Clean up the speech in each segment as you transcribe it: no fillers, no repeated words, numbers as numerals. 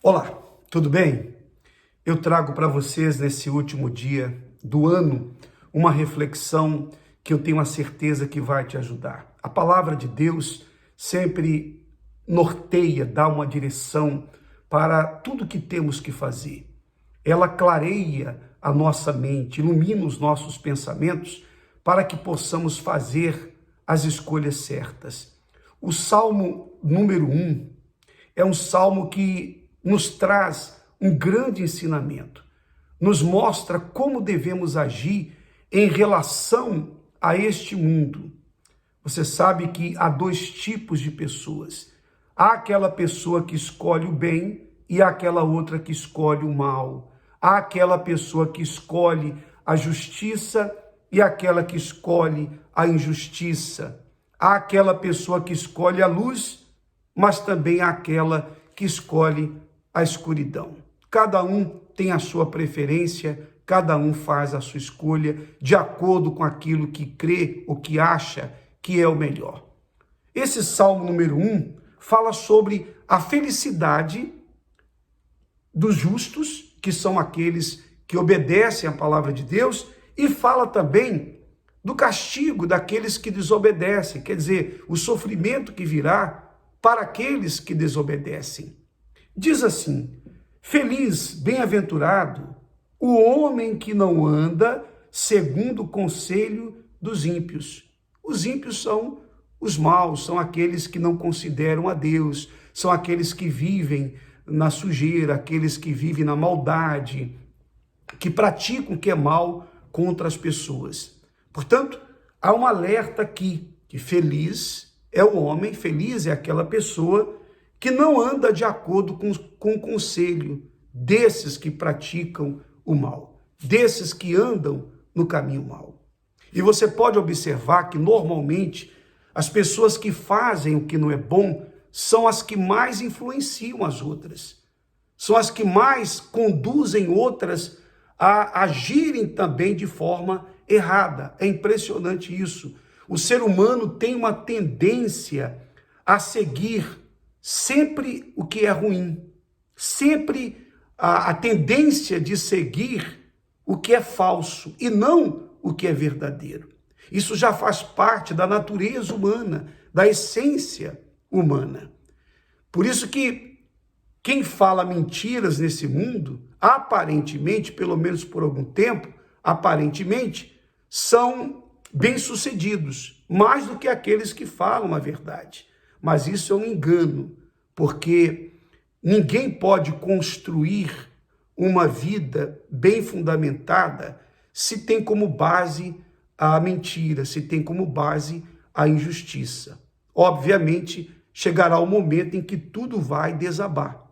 Olá, tudo bem? Eu trago para vocês nesse último dia do ano uma reflexão que eu tenho a certeza que vai te ajudar. A palavra de Deus sempre norteia, dá uma direção para tudo que temos que fazer. Ela clareia a nossa mente, ilumina os nossos pensamentos para que possamos fazer as escolhas certas. O Salmo número 1 é um salmo que nos traz um grande ensinamento, nos mostra como devemos agir em relação a este mundo. Você sabe que há dois tipos de pessoas. Há aquela pessoa que escolhe o bem e há aquela outra que escolhe o mal. Há aquela pessoa que escolhe a justiça e aquela que escolhe a injustiça. Há aquela pessoa que escolhe a luz, mas também há aquela que escolhe a escuridão. Cada um tem a sua preferência, cada um faz a sua escolha de acordo com aquilo que crê ou que acha que é o melhor. Esse Salmo número 1 fala sobre a felicidade dos justos, que são aqueles que obedecem à palavra de Deus, e fala também do castigo daqueles que desobedecem, quer dizer, o sofrimento que virá para aqueles que desobedecem. Diz assim: feliz, bem-aventurado, o homem que não anda segundo o conselho dos ímpios. Os ímpios são os maus, são aqueles que não consideram a Deus, são aqueles que vivem na sujeira, aqueles que vivem na maldade, que praticam o que é mal contra as pessoas. Portanto, há um alerta aqui, que feliz é o homem, feliz é aquela pessoa que não anda de acordo com o conselho desses que praticam o mal, desses que andam no caminho mal. E você pode observar que normalmente as pessoas que fazem o que não é bom são as que mais influenciam as outras, são as que mais conduzem outras a agirem também de forma errada. É impressionante isso. O ser humano tem uma tendência a seguir sempre o que é ruim, sempre a tendência de seguir o que é falso e não o que é verdadeiro. Isso já faz parte da natureza humana, da essência humana. Por isso que quem fala mentiras nesse mundo, aparentemente, pelo menos por algum tempo, aparentemente, são bem-sucedidos, mais do que aqueles que falam a verdade. Mas isso é um engano, porque ninguém pode construir uma vida bem fundamentada se tem como base a mentira, se tem como base a injustiça. Obviamente, chegará o momento em que tudo vai desabar.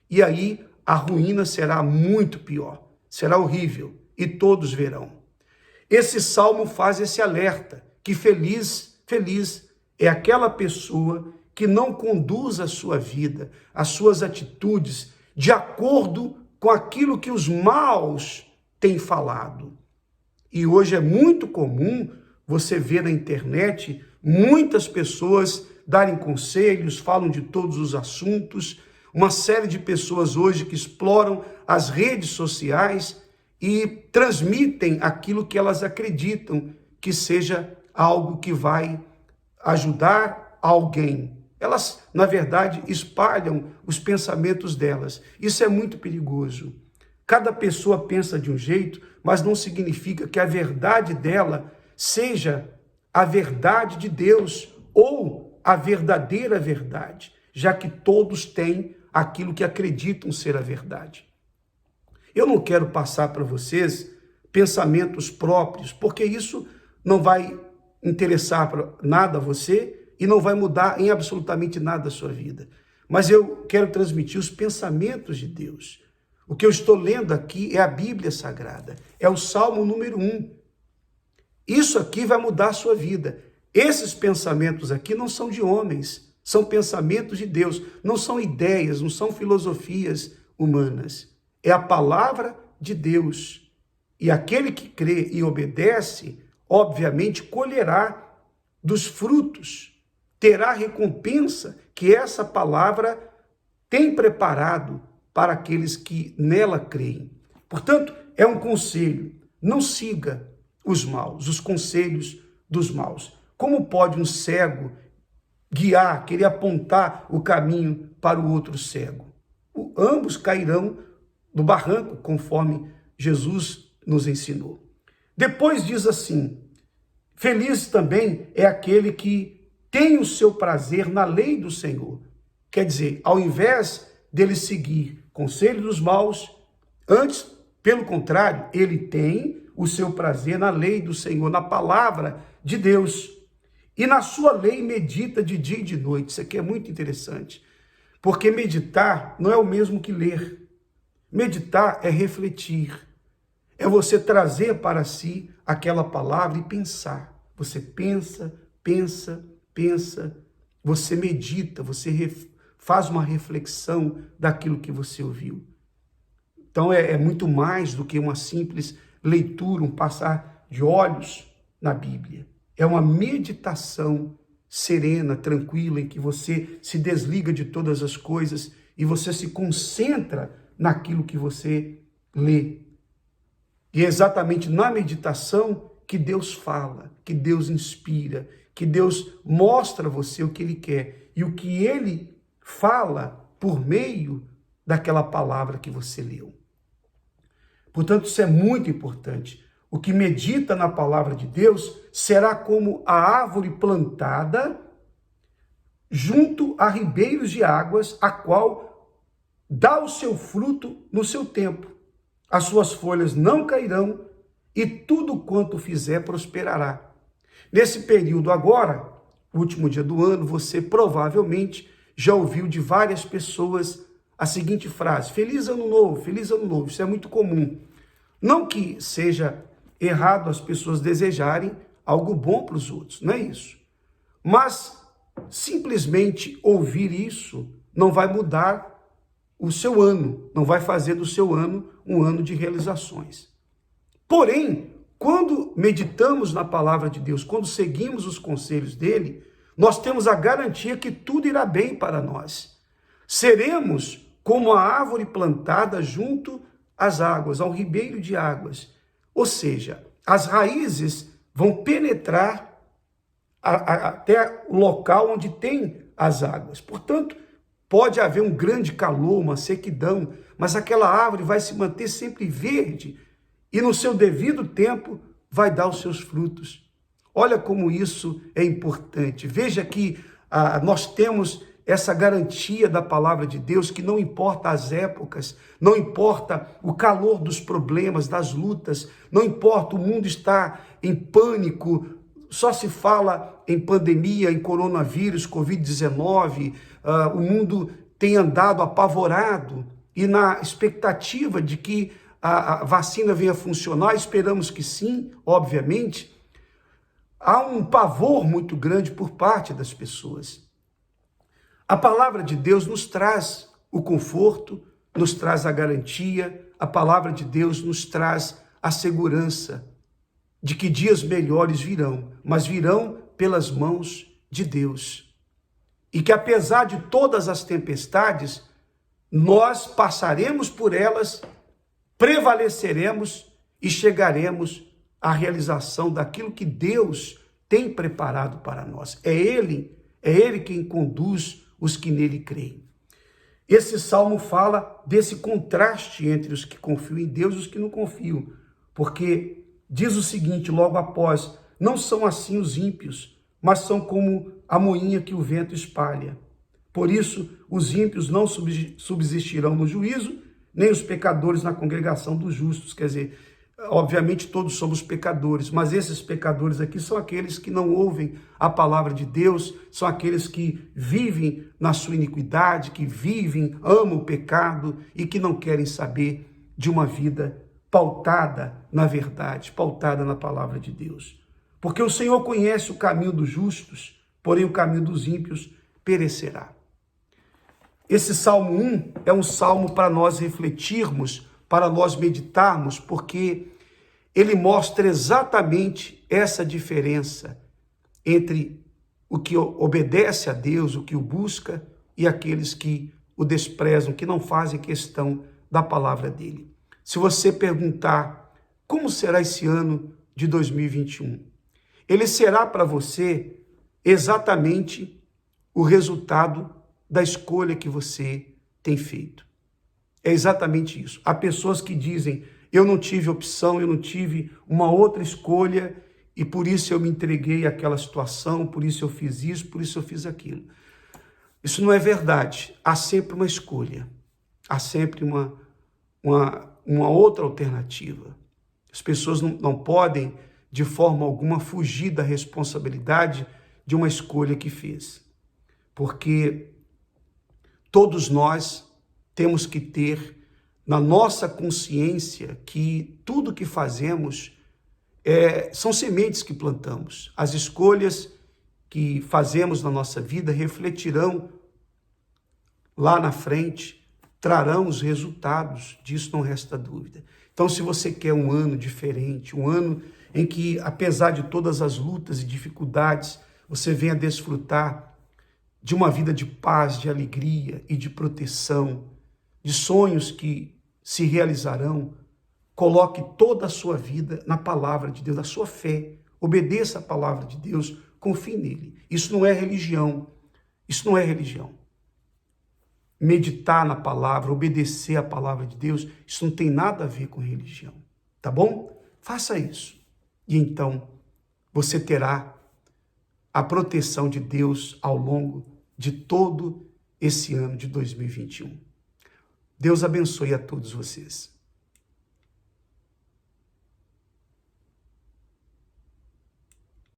E aí a ruína será muito pior, será horrível, e todos verão. Esse salmo faz esse alerta, que feliz é aquela pessoa que não conduz a sua vida, as suas atitudes, de acordo com aquilo que os maus têm falado. E hoje é muito comum você ver na internet muitas pessoas darem conselhos, falam de todos os assuntos, uma série de pessoas hoje que exploram as redes sociais e transmitem aquilo que elas acreditam que seja algo que vai ajudar alguém. Elas, na verdade, espalham os pensamentos delas. Isso é muito perigoso. Cada pessoa pensa de um jeito, mas não significa que a verdade dela seja a verdade de Deus ou a verdadeira verdade, já que todos têm aquilo que acreditam ser a verdade. Eu não quero passar para vocês pensamentos próprios, porque isso não vai interessar para nada a você e não vai mudar em absolutamente nada a sua vida. Mas eu quero transmitir os pensamentos de Deus. O que eu estou lendo aqui é a Bíblia Sagrada, é o Salmo número 1. Isso aqui vai mudar a sua vida. Esses pensamentos aqui não são de homens, são pensamentos de Deus, não são ideias, não são filosofias humanas. É a palavra de Deus. E aquele que crê e obedece, obviamente, colherá dos frutos, terá a recompensa que essa palavra tem preparado para aqueles que nela creem. Portanto, é um conselho: não siga os maus, os conselhos dos maus. Como pode um cego guiar, querer apontar o caminho para o outro cego? Ambos cairão do barranco, conforme Jesus nos ensinou. Depois diz assim: feliz também é aquele que tem o seu prazer na lei do Senhor. Quer dizer, ao invés dele seguir conselhos dos maus, antes, pelo contrário, ele tem o seu prazer na lei do Senhor, na palavra de Deus. E na sua lei medita de dia e de noite. Isso aqui é muito interessante, porque meditar não é o mesmo que ler. Meditar é refletir, é você trazer para si aquela palavra e pensar. Você pensa, você medita, você faz uma reflexão daquilo que você ouviu. Então é muito mais do que uma simples leitura, um passar de olhos na Bíblia. É uma meditação serena, tranquila, em que você se desliga de todas as coisas e você se concentra naquilo que você lê. E é exatamente na meditação que Deus fala, que Deus inspira, que Deus mostra a você o que Ele quer e o que Ele fala por meio daquela palavra que você leu. Portanto, isso é muito importante. O que medita na palavra de Deus será como a árvore plantada junto a ribeiros de águas, a qual dá o seu fruto no seu tempo. As suas folhas não cairão e tudo quanto fizer prosperará. Nesse período agora, último dia do ano, você provavelmente já ouviu de várias pessoas a seguinte frase: Feliz Ano Novo, Feliz Ano Novo. Isso é muito comum. Não que seja errado as pessoas desejarem algo bom para os outros, não é isso. Mas simplesmente ouvir isso não vai mudar o seu ano, não vai fazer do seu ano um ano de realizações. Porém, quando meditamos na palavra de Deus, quando seguimos os conselhos dele, nós temos a garantia que tudo irá bem para nós. Seremos como a árvore plantada junto às águas, ao ribeiro de águas. Ou seja, as raízes vão penetrar até o local onde tem as águas. Portanto, pode haver um grande calor, uma sequidão, mas aquela árvore vai se manter sempre verde e no seu devido tempo vai dar os seus frutos. Olha como isso é importante. Veja que nós temos essa garantia da palavra de Deus, que não importa as épocas, não importa o calor dos problemas, das lutas, não importa o mundo estar em pânico, só se fala em pandemia, em coronavírus, Covid-19, o mundo tem andado apavorado e na expectativa de que a vacina venha funcionar, esperamos que sim, obviamente. Há um pavor muito grande por parte das pessoas. A palavra de Deus nos traz o conforto, nos traz a garantia, a palavra de Deus nos traz a segurança de que dias melhores virão, mas virão pelas mãos de Deus. E que apesar de todas as tempestades, nós passaremos por elas, prevaleceremos e chegaremos à realização daquilo que Deus tem preparado para nós. É Ele quem conduz os que nele creem. Esse salmo fala desse contraste entre os que confiam em Deus e os que não confiam, porque diz o seguinte, logo após: não são assim os ímpios, mas são como a moinha que o vento espalha. Por isso, os ímpios não subsistirão no juízo, nem os pecadores na congregação dos justos. Quer dizer, obviamente todos somos pecadores, mas esses pecadores aqui são aqueles que não ouvem a palavra de Deus, são aqueles que vivem na sua iniquidade, que amam o pecado e que não querem saber de uma vida pautada na verdade, pautada na palavra de Deus. Porque o Senhor conhece o caminho dos justos, porém o caminho dos ímpios perecerá. Esse Salmo 1 é um salmo para nós refletirmos, para nós meditarmos, porque ele mostra exatamente essa diferença entre o que obedece a Deus, o que o busca, e aqueles que o desprezam, que não fazem questão da palavra dele. Se você perguntar como será esse ano de 2021, ele será para você exatamente o resultado da escolha que você tem feito. É exatamente isso. Há pessoas que dizem, eu não tive opção, eu não tive uma outra escolha e por isso eu me entreguei àquela situação, por isso eu fiz isso, por isso eu fiz aquilo. Isso não é verdade. Há sempre uma escolha. Há sempre uma outra alternativa. As pessoas não podem, de forma alguma, fugir da responsabilidade de uma escolha que fez. Porque todos nós temos que ter na nossa consciência que tudo que fazemos são sementes que plantamos. As escolhas que fazemos na nossa vida refletirão lá na frente, trarão os resultados, disso não resta dúvida. Então, se você quer um ano diferente, um ano em que, apesar de todas as lutas e dificuldades, você venha desfrutar de uma vida de paz, de alegria e de proteção, de sonhos que se realizarão, coloque toda a sua vida na palavra de Deus, na sua fé. Obedeça a palavra de Deus, confie nele. Isso não é religião. Isso não é religião. Meditar na palavra, obedecer a palavra de Deus, isso não tem nada a ver com religião. Tá bom? Faça isso. E então você terá a proteção de Deus ao longo de todo esse ano de 2021. Deus abençoe a todos vocês.